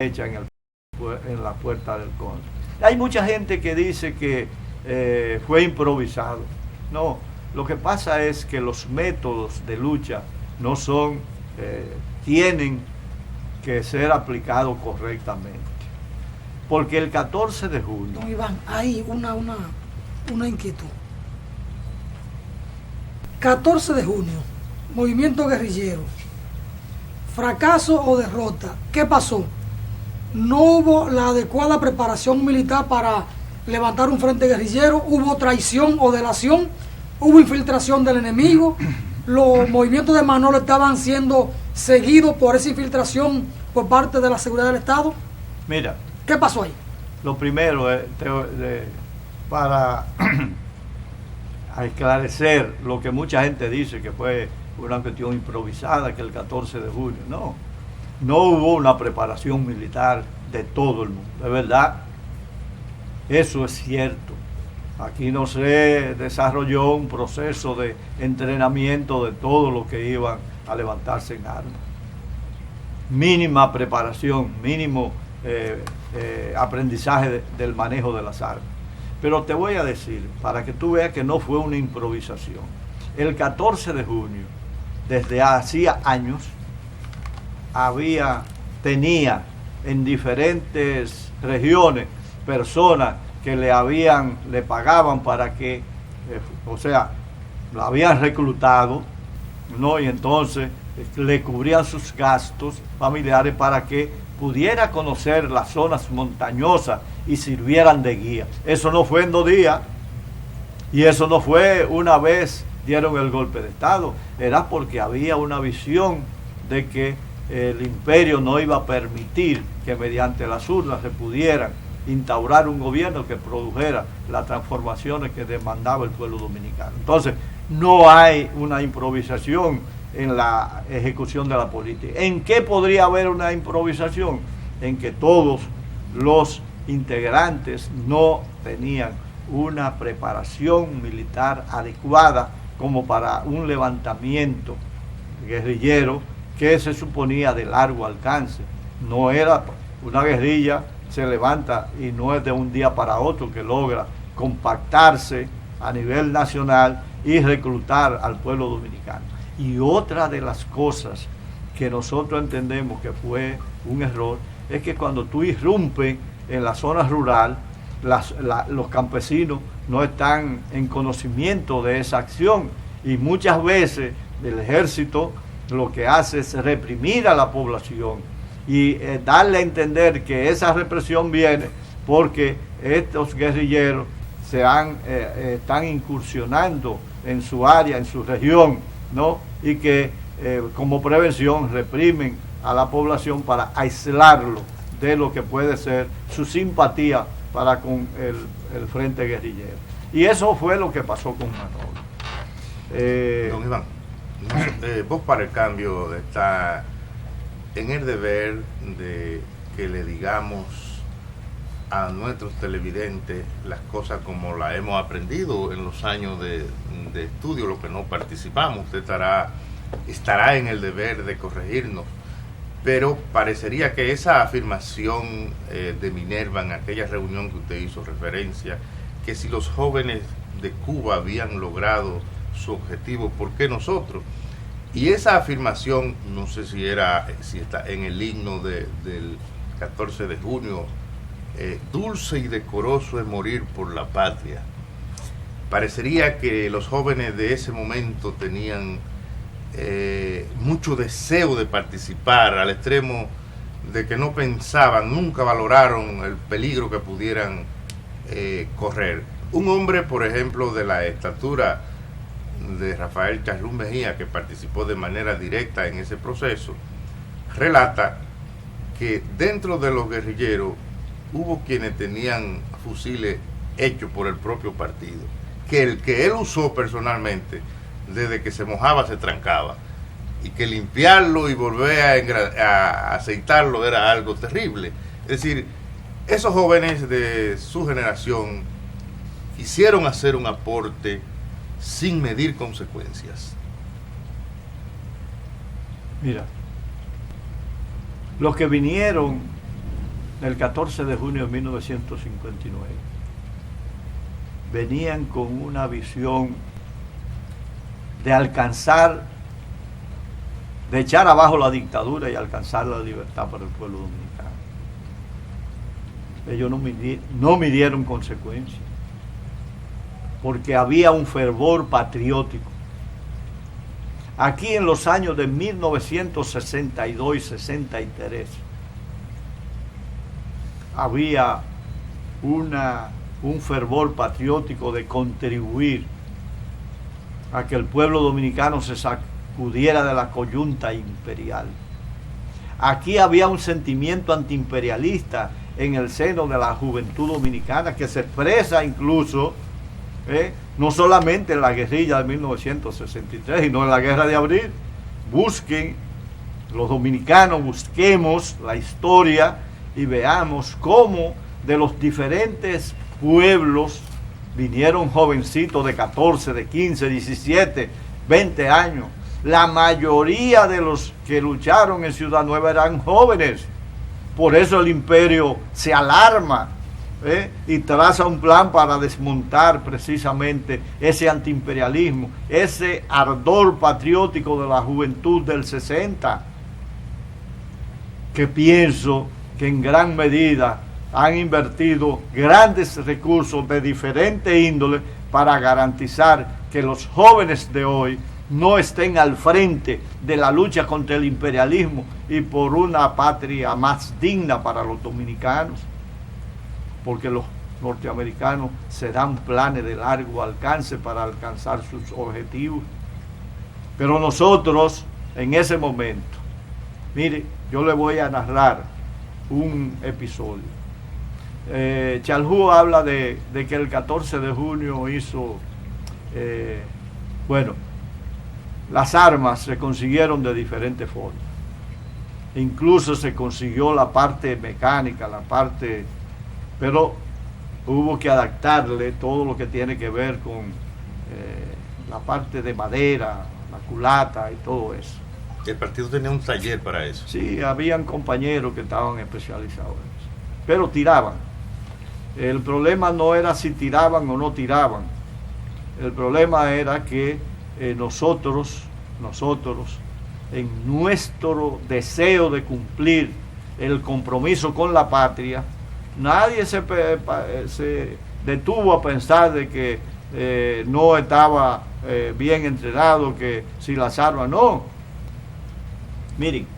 hecha en la Puerta del Conde. Hay mucha gente que dice que fue improvisado. No, lo que pasa es que los métodos de lucha no son, tienen que ser aplicados correctamente. Porque el 14 de junio... Don Iván, hay una inquietud. 14 de junio, movimiento guerrillero. ¿Fracaso o derrota? ¿Qué pasó? No hubo la adecuada preparación militar para levantar un frente guerrillero, hubo traición o delación, hubo infiltración del enemigo, los movimientos de Manolo estaban siendo seguidos por esa infiltración por parte de la seguridad del Estado. Mira, ¿qué pasó ahí? Lo primero es para esclarecer lo que mucha gente dice que fue una cuestión improvisada, que el 14 de junio, no hubo una preparación militar de todo el mundo, de verdad, eso es cierto. Aquí no se desarrolló un proceso de entrenamiento de todos los que iban a levantarse en armas. Mínima preparación, mínimo aprendizaje del manejo de las armas. Pero te voy a decir, para que tú veas que no fue una improvisación, el 14 de junio, desde hacía años, tenía en diferentes regiones personas que le pagaban para que, la habían reclutado, ¿no? Y entonces le cubrían sus gastos familiares para que pudiera conocer las zonas montañosas y sirvieran de guía. Eso no fue en 2 días, y eso no fue una vez dieron el golpe de Estado, era porque había una visión de que el imperio no iba a permitir que mediante las urnas se pudieran instaurar un gobierno que produjera las transformaciones que demandaba el pueblo dominicano. Entonces, no hay una improvisación en la ejecución de la política. ¿En qué podría haber una improvisación? En que todos los integrantes no tenían una preparación militar adecuada como para un levantamiento guerrillero que se suponía de largo alcance. No era una guerrilla, se levanta y no es de un día para otro que logra compactarse a nivel nacional y reclutar al pueblo dominicano. Y otra de las cosas que nosotros entendemos que fue un error es que cuando tú irrumpes en la zona rural, los campesinos no están en conocimiento de esa acción, y muchas veces el ejército lo que hace es reprimir a la población y darle a entender que esa represión viene porque estos guerrilleros están incursionando en su área, en su región, ¿no? Y que como prevención reprimen a la población para aislarlo de lo que puede ser su simpatía para con el frente guerrillero. Y eso fue lo que pasó con Manolo. Don Iván, Voz para el Cambio está en el deber de que le digamos a nuestros televidentes las cosas como las hemos aprendido en los años de estudio, lo que no participamos. Usted estará en el deber de corregirnos, pero parecería que esa afirmación de Minerva en aquella reunión que usted hizo referencia, que si los jóvenes de Cuba habían logrado su objetivo, ¿por qué nosotros? Y esa afirmación, no sé si está en el himno del 14 de junio, dulce y decoroso es morir por la patria. Parecería que los jóvenes de ese momento tenían mucho deseo de participar, al extremo de que no pensaban, nunca valoraron el peligro que pudieran correr. Un hombre, por ejemplo, de la estatura de Rafael Charrúa Mejía, que participó de manera directa en ese proceso, relata que dentro de los guerrilleros hubo quienes tenían fusiles hechos por el propio partido, que el que él usó personalmente, desde que se mojaba se trancaba, y que limpiarlo y volver a aceitarlo era algo terrible. Es decir, esos jóvenes de su generación quisieron hacer un aporte sin medir consecuencias. Mira, los que vinieron el 14 de junio de 1959, venían con una visión de alcanzar, de echar abajo la dictadura y alcanzar la libertad para el pueblo dominicano. Ellos no midieron consecuencias, porque había un fervor patriótico. Aquí en los años de 1962 y 63 había un fervor patriótico de contribuir a que el pueblo dominicano se sacudiera de la coyunta imperial. Aquí había un sentimiento antiimperialista en el seno de la juventud dominicana que se expresa incluso no solamente en la guerrilla de 1963, sino en la guerra de abril. Busquen, los dominicanos, busquemos la historia y veamos cómo de los diferentes pueblos vinieron jovencitos de 14, de 15, 17, 20 años. La mayoría de los que lucharon en Ciudad Nueva eran jóvenes. Por eso el imperio se alarma y traza un plan para desmontar precisamente ese antiimperialismo, ese ardor patriótico de la juventud del 60, que pienso que en gran medida han invertido grandes recursos de diferente índole para garantizar que los jóvenes de hoy no estén al frente de la lucha contra el imperialismo y por una patria más digna para los dominicanos, porque los norteamericanos se dan planes de largo alcance para alcanzar sus objetivos. Pero nosotros, en ese momento, mire, yo le voy a narrar un episodio. Chalhú habla de que el 14 de junio hizo, las armas se consiguieron de diferentes formas. Incluso se consiguió la parte mecánica, pero hubo que adaptarle todo lo que tiene que ver con la parte de madera, la culata y todo eso. El partido tenía un taller para eso. Sí, habían compañeros que estaban especializados en eso, pero tiraban. El problema no era si tiraban o no tiraban. El problema era que nosotros, en nuestro deseo de cumplir el compromiso con la patria, nadie se detuvo a pensar de que no estaba bien entrenado, que si las armas, no. Miren,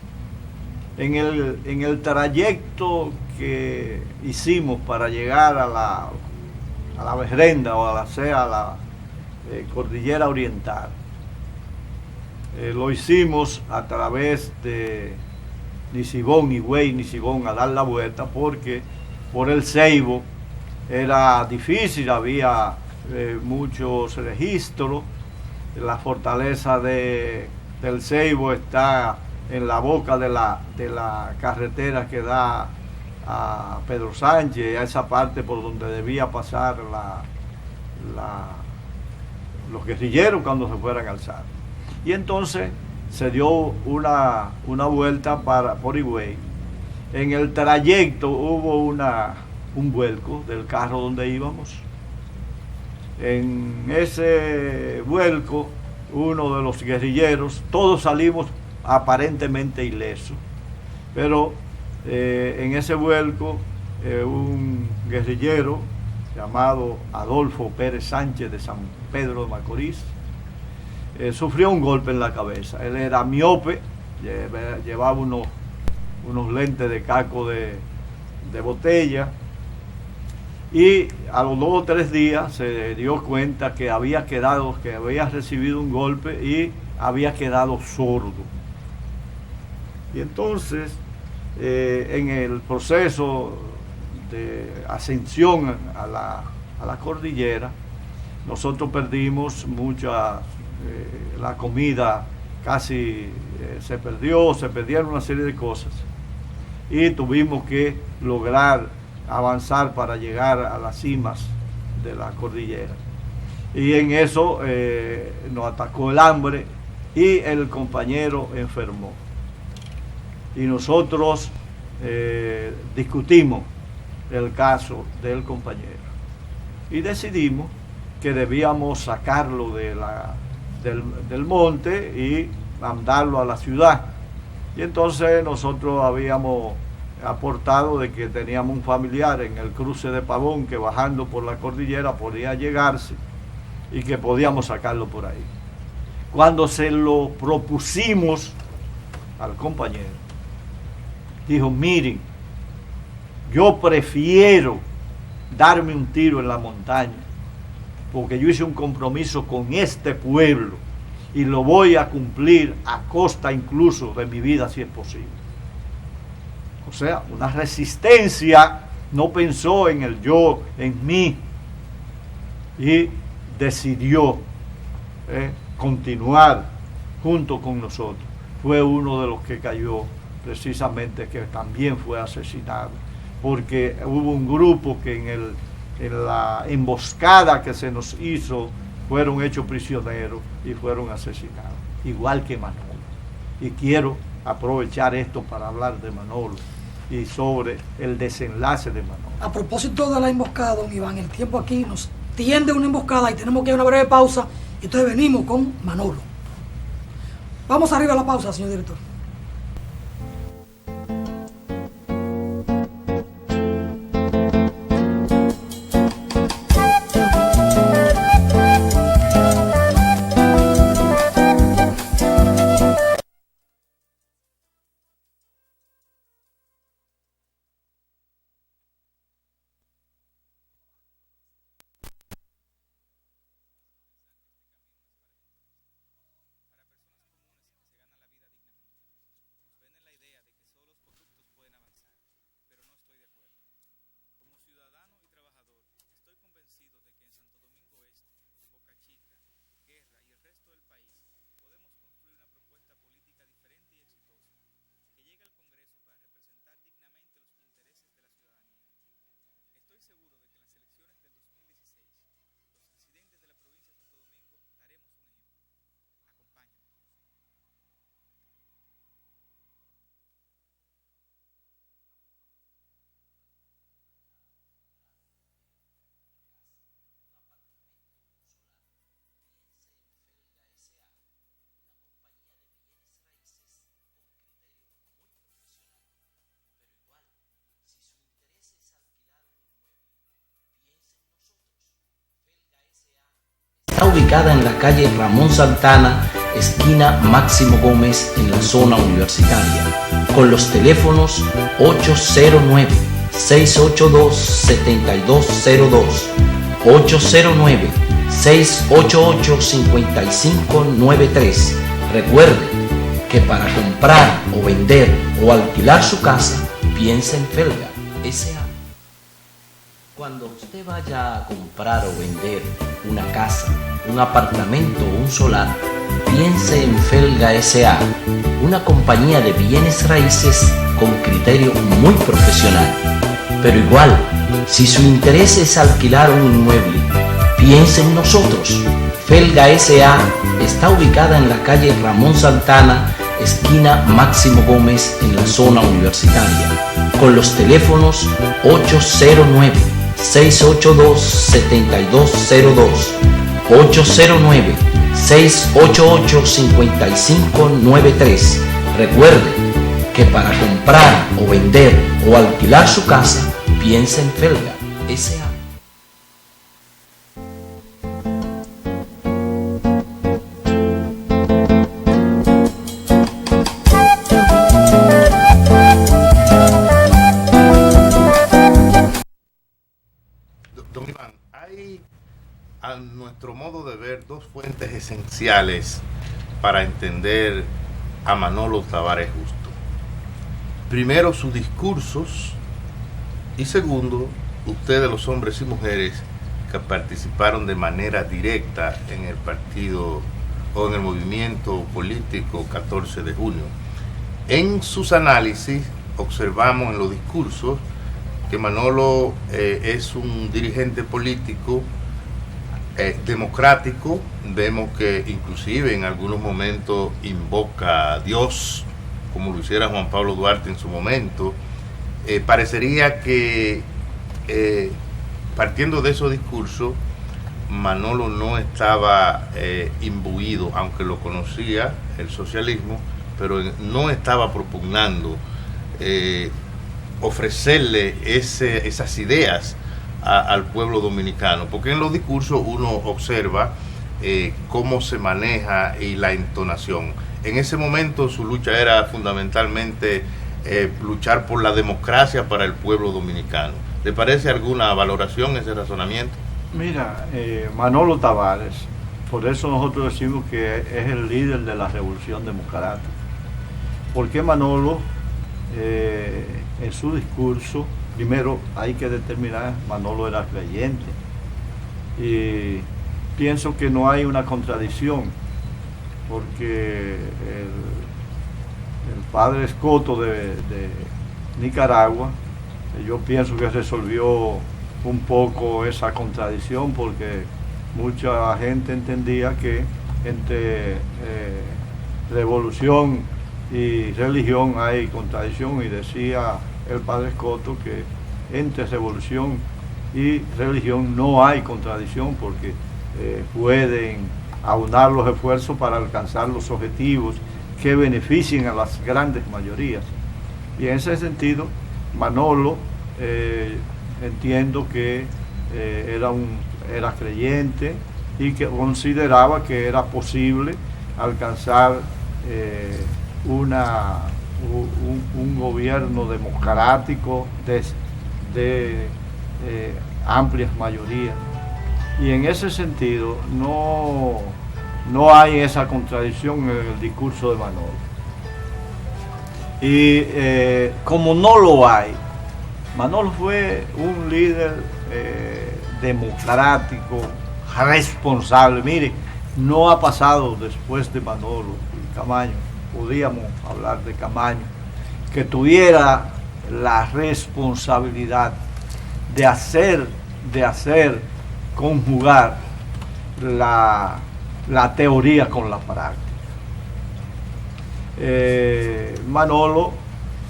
en el trayecto que hicimos para llegar a la Berrenda o a la Cordillera Oriental, lo hicimos a través de Nisibón, Higüey, Nisibón, a dar la vuelta, porque por el Ceibo era difícil, había muchos registros. La fortaleza del Ceibo está en la boca de la carretera que da a Pedro Sánchez, a esa parte por donde debía pasar los guerrilleros cuando se fueran a alzar. Y entonces se dio una vuelta por Higüey. En el trayecto hubo un vuelco del carro donde íbamos. En ese vuelco, uno de los guerrilleros, todos salimos aparentemente ilesos, pero en ese vuelco un guerrillero llamado Adolfo Pérez Sánchez de San Pedro de Macorís sufrió un golpe en la cabeza. Él era miope, llevaba unos lentes de caco de botella, y a los 2 o 3 días se dio cuenta que había recibido un golpe y había quedado sordo. Y entonces en el proceso de ascensión a la cordillera, nosotros perdimos la comida casi se perdieron una serie de cosas, y tuvimos que lograr avanzar para llegar a las cimas de la cordillera. Y en eso nos atacó el hambre y el compañero enfermó. Y nosotros discutimos el caso del compañero y decidimos que debíamos sacarlo del monte y mandarlo a la ciudad. Y entonces nosotros habíamos aportado de que teníamos un familiar en el cruce de Pavón que bajando por la cordillera podía llegarse y que podíamos sacarlo por ahí. Cuando se lo propusimos al compañero, dijo: miren, yo prefiero darme un tiro en la montaña porque yo hice un compromiso con este pueblo y lo voy a cumplir a costa incluso de mi vida si es posible. O sea, una resistencia, no pensó en el yo, en mí, y decidió continuar junto con nosotros. Fue uno de los que cayó precisamente, que también fue asesinado, porque hubo un grupo que en la emboscada que se nos hizo fueron hechos prisioneros y fueron asesinados, igual que Manolo. Y quiero aprovechar esto para hablar de Manolo y sobre el desenlace de Manolo. A propósito de la emboscada, don Iván, el tiempo aquí nos tiende una emboscada y tenemos que ir a una breve pausa, y entonces venimos con Manolo. Vamos arriba a la pausa, señor director. Está ubicada en la calle Ramón Santana, esquina Máximo Gómez, en la zona universitaria, con los teléfonos 809-682-7202, 809-688-5593. Recuerde que para comprar o vender o alquilar su casa, piense en Felga S.A. Cuando usted vaya a comprar o vender una casa, un apartamento o un solar, piense en Felga S.A., una compañía de bienes raíces con criterio muy profesional. Pero igual, si su interés es alquilar un inmueble, piense en nosotros. Felga S.A. está ubicada en la calle Ramón Santana, esquina Máximo Gómez, en la zona universitaria, con los teléfonos 809-682-7202, 809-688-5593. Recuerde que para comprar o vender o alquilar su casa, piense en Felga S.A. Don Iván, hay, a nuestro modo de ver, dos fuentes esenciales para entender a Manolo Tavares Justo. Primero, sus discursos, y segundo, ustedes, los hombres y mujeres que participaron de manera directa en el partido o en el movimiento político 14 de junio. En sus análisis observamos en los discursos que Manolo es un dirigente político democrático. Vemos que inclusive en algunos momentos invoca a Dios, como lo hiciera Juan Pablo Duarte en su momento, parecería que partiendo de esos discursos, Manolo no estaba imbuido, aunque lo conocía el socialismo, pero no estaba propugnando ofrecerle esas ideas al pueblo dominicano, porque en los discursos uno observa cómo se maneja y la entonación. En ese momento su lucha era fundamentalmente luchar por la democracia para el pueblo dominicano. ¿Le parece alguna valoración ese razonamiento? Mira, Manolo Tavares, por eso nosotros decimos que es el líder de la revolución democrática. Porque Manolo, en su discurso, primero hay que determinar, Manolo era creyente. Y pienso que no hay una contradicción, porque el padre Escoto de Nicaragua, yo pienso que resolvió un poco esa contradicción, porque mucha gente entendía que entre revolución y religión hay contradicción, y decía el padre Escoto que entre revolución y religión no hay contradicción, porque pueden aunar los esfuerzos para alcanzar los objetivos que beneficien a las grandes mayorías. Y en ese sentido, Manolo, entiendo que era creyente y que consideraba que era posible alcanzar un gobierno democrático de amplias mayorías. Y en ese sentido no hay esa contradicción en el discurso de Manolo. Y como no lo hay, Manolo fue un líder democrático, responsable. Mire, no ha pasado después de Manolo y Camaño, podíamos hablar de Camaño, que tuviera la responsabilidad de hacer conjugar la teoría con la práctica. Manolo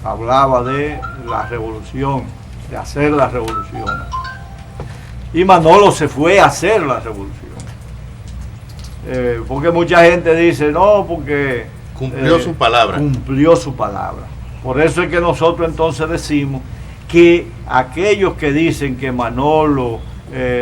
hablaba de la revolución, de hacer la revolución, y Manolo se fue a hacer la revolución, porque mucha gente dice no, porque cumplió su palabra. Cumplió su palabra. Por eso es que nosotros entonces decimos que aquellos que dicen que Manolo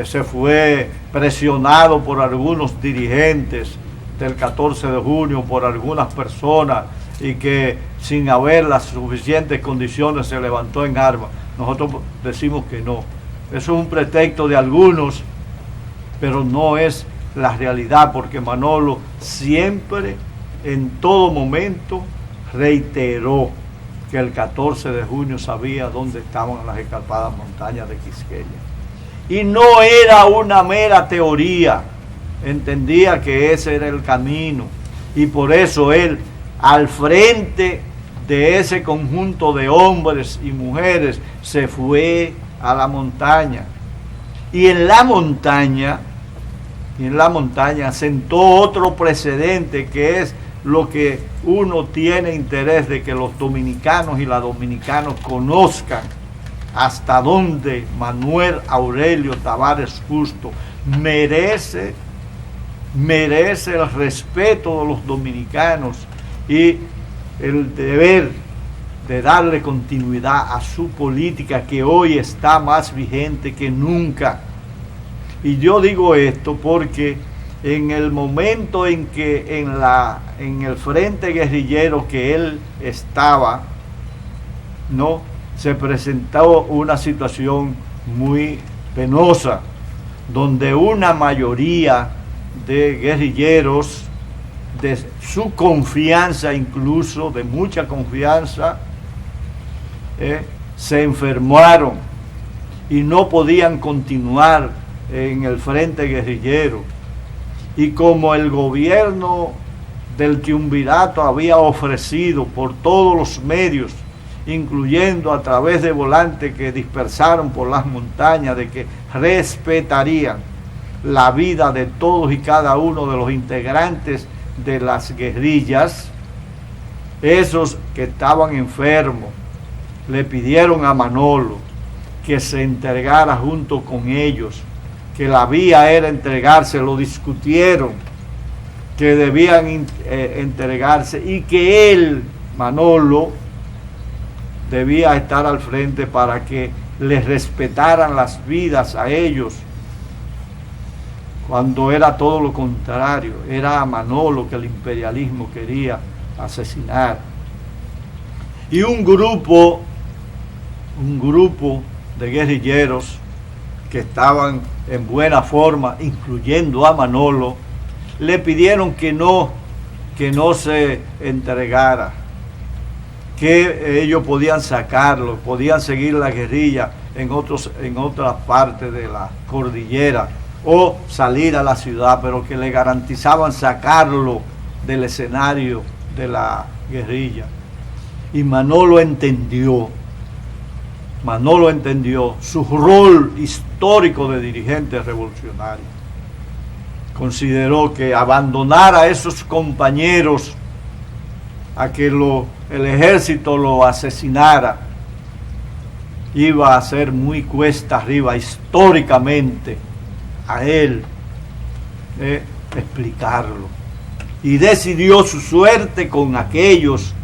se fue presionado por algunos dirigentes del 14 de junio, por algunas personas, y que sin haber las suficientes condiciones se levantó en armas, nosotros decimos que no. Eso es un pretexto de algunos, pero no es la realidad, porque Manolo siempre, en todo momento, reiteró que el 14 de junio sabía dónde estaban las escarpadas montañas de Quisqueya. Y no era una mera teoría, entendía que ese era el camino, y por eso él, al frente de ese conjunto de hombres y mujeres, se fue a la montaña. Y en la montaña sentó otro precedente, que es lo que uno tiene interés de que los dominicanos y las dominicanas conozcan, hasta dónde Manuel Aurelio Tavares Justo merece el respeto de los dominicanos y el deber de darle continuidad a su política, que hoy está más vigente que nunca. Y yo digo esto porque en el momento en que en el frente guerrillero que él estaba, no se presentó una situación muy penosa, donde una mayoría de guerrilleros, de su confianza, incluso de mucha confianza, se enfermaron y no podían continuar en el frente guerrillero. Y como el gobierno del triunvirato había ofrecido por todos los medios, incluyendo a través de volantes que dispersaron por las montañas, de que respetarían la vida de todos y cada uno de los integrantes de las guerrillas, esos que estaban enfermos, le pidieron a Manolo que se entregara junto con ellos, que la vía era entregarse, lo discutieron, que debían entregarse y que él, Manolo, debía estar al frente para que les respetaran las vidas a ellos, cuando era todo lo contrario, era a Manolo que el imperialismo quería asesinar. Y un grupo de guerrilleros que estaban en buena forma, incluyendo a Manolo, le pidieron que no se entregara, que ellos podían sacarlo, podían seguir la guerrilla en otras partes de la cordillera o salir a la ciudad, pero que le garantizaban sacarlo del escenario de la guerrilla. Y Manolo entendió su rol histórico de dirigente revolucionario. Consideró que abandonar a esos compañeros a que el ejército lo asesinara iba a ser muy cuesta arriba históricamente a él explicarlo, y decidió su suerte con aquellos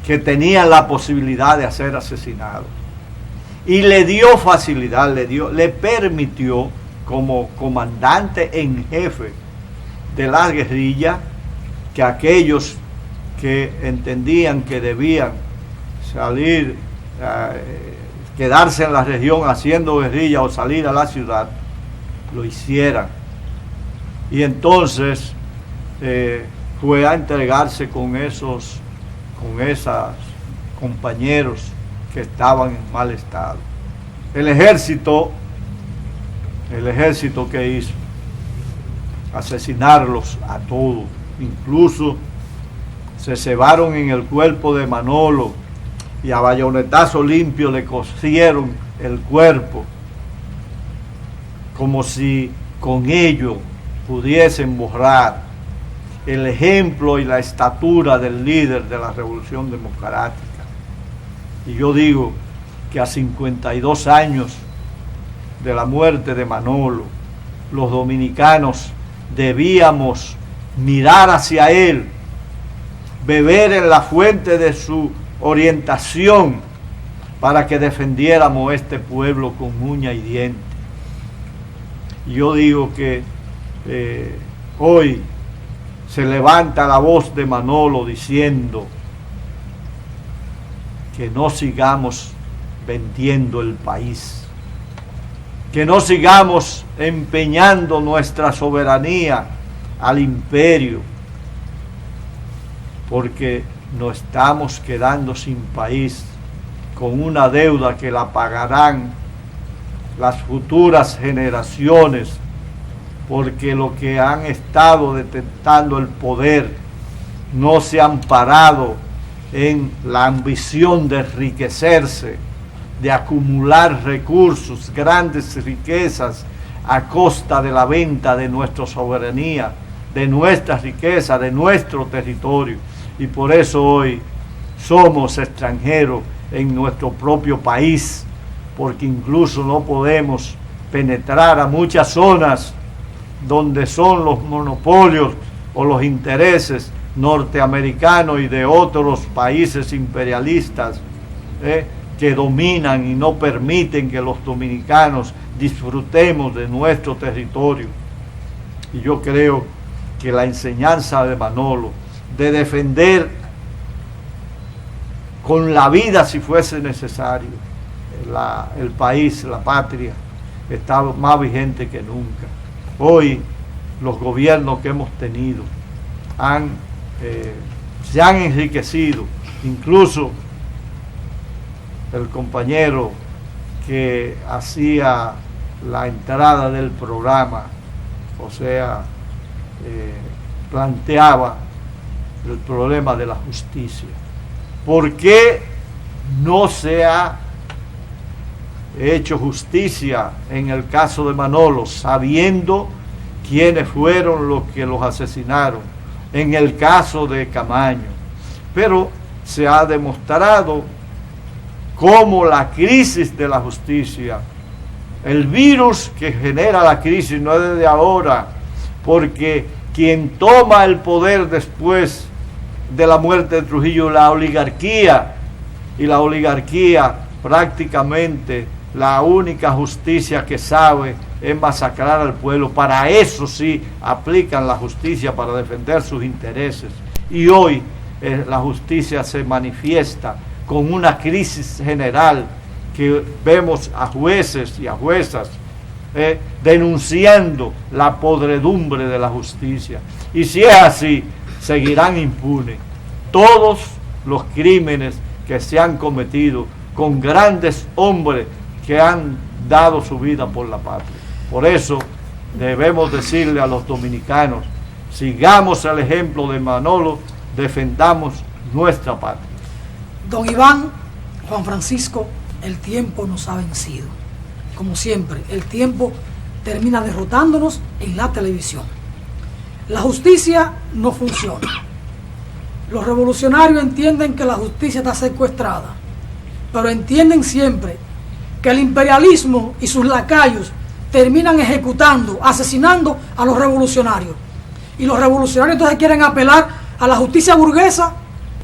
que tenían la posibilidad de ser asesinados, y le dio facilidad, le permitió como comandante en jefe de la guerrilla que aquellos que entendían que debían salir, quedarse en la región haciendo guerrilla o salir a la ciudad, lo hicieran. Y entonces fue a entregarse con esos compañeros que estaban en mal estado. El ejército que hizo, asesinarlos a todos, incluso se cebaron en el cuerpo de Manolo y a bayonetazo limpio le cosieron el cuerpo, como si con ello pudiesen borrar el ejemplo y la estatura del líder de la Revolución Democrática. Y yo digo que a 52 años de la muerte de Manolo, los dominicanos debíamos mirar hacia él, beber en la fuente de su orientación para que defendiéramos este pueblo con uña y diente. Y yo digo que hoy se levanta la voz de Manolo diciendo que no sigamos vendiendo el país, que no sigamos empeñando nuestra soberanía al imperio, porque nos estamos quedando sin país, con una deuda que la pagarán las futuras generaciones, porque los que han estado detentando el poder no se han parado en la ambición de enriquecerse, de acumular recursos, grandes riquezas, a costa de la venta de nuestra soberanía, de nuestra riqueza, de nuestro territorio. Y por eso hoy somos extranjeros en nuestro propio país, porque incluso no podemos penetrar a muchas zonas donde son los monopolios o los intereses norteamericanos y de otros países imperialistas que dominan y no permiten que los dominicanos disfrutemos de nuestro territorio. Y yo creo que la enseñanza de Manolo de defender con la vida, si fuese necesario, el país, la patria, está más vigente que nunca. Hoy los gobiernos que hemos tenido se han enriquecido. Incluso el compañero que hacía la entrada del programa, o sea, planteaba el problema de la justicia. ¿Por qué no se ha hecho justicia en el caso de Manolo, sabiendo quiénes fueron los que los asesinaron? En el caso de Camaño. Pero se ha demostrado cómo la crisis de la justicia, el virus que genera la crisis no es desde ahora, porque quien toma el poder después de la muerte de Trujillo, la oligarquía, y la oligarquía prácticamente la única justicia que sabe es masacrar al pueblo. Para eso sí aplican la justicia, para defender sus intereses. Y hoy la justicia se manifiesta con una crisis general que vemos a jueces y a juezas denunciando la podredumbre de la justicia. Y si es así, seguirán impunes todos los crímenes que se han cometido con grandes hombres que han dado su vida por la patria. Por eso debemos decirle a los dominicanos, sigamos el ejemplo de Manolo, defendamos nuestra patria. Don Iván, Juan Francisco, el tiempo nos ha vencido. Como siempre, el tiempo termina derrotándonos en la televisión. La justicia no funciona. Los revolucionarios entienden que la justicia está secuestrada, pero entienden siempre que el imperialismo y sus lacayos terminan ejecutando, asesinando a los revolucionarios. Y los revolucionarios entonces quieren apelar a la justicia burguesa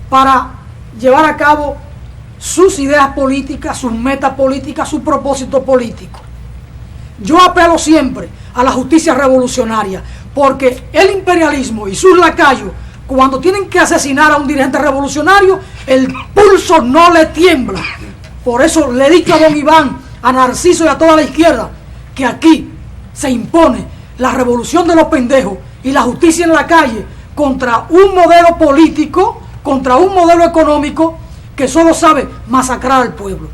para llevar a cabo sus ideas políticas, sus metas políticas, su propósito político. Yo apelo siempre a la justicia revolucionaria, porque el imperialismo y sus lacayos, cuando tienen que asesinar a un dirigente revolucionario, el pulso no le tiembla. Por eso le he dicho a don Iván, a Narciso y a toda la izquierda, que aquí se impone la revolución de los pendejos y la justicia en la calle contra un modelo político, contra un modelo económico que solo sabe masacrar al pueblo.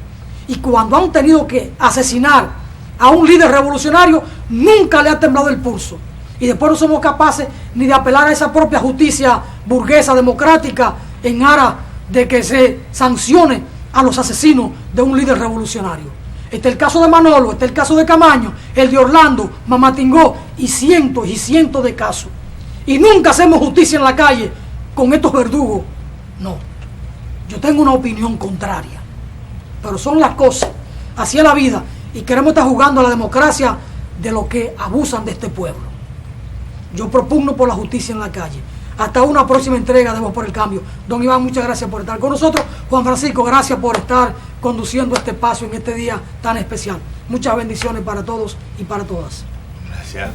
Y cuando han tenido que asesinar a un líder revolucionario, nunca le ha temblado el pulso. Y después no somos capaces ni de apelar a esa propia justicia burguesa, democrática, en aras de que se sancione a los asesinos de un líder revolucionario. Este es el caso de Manolo, este es el caso de Camaño, el de Orlando, Mamatingó y cientos de casos. Y nunca hacemos justicia en la calle con estos verdugos. No, yo tengo una opinión contraria, pero son las cosas, así es la vida, y queremos estar jugando a la democracia de lo que abusan de este pueblo. Yo propugno por la justicia en la calle. Hasta una próxima entrega de Voz por el Cambio. Don Iván, muchas gracias por estar con nosotros. Juan Francisco, gracias por estar conduciendo este espacio en este día tan especial. Muchas bendiciones para todos y para todas. Gracias.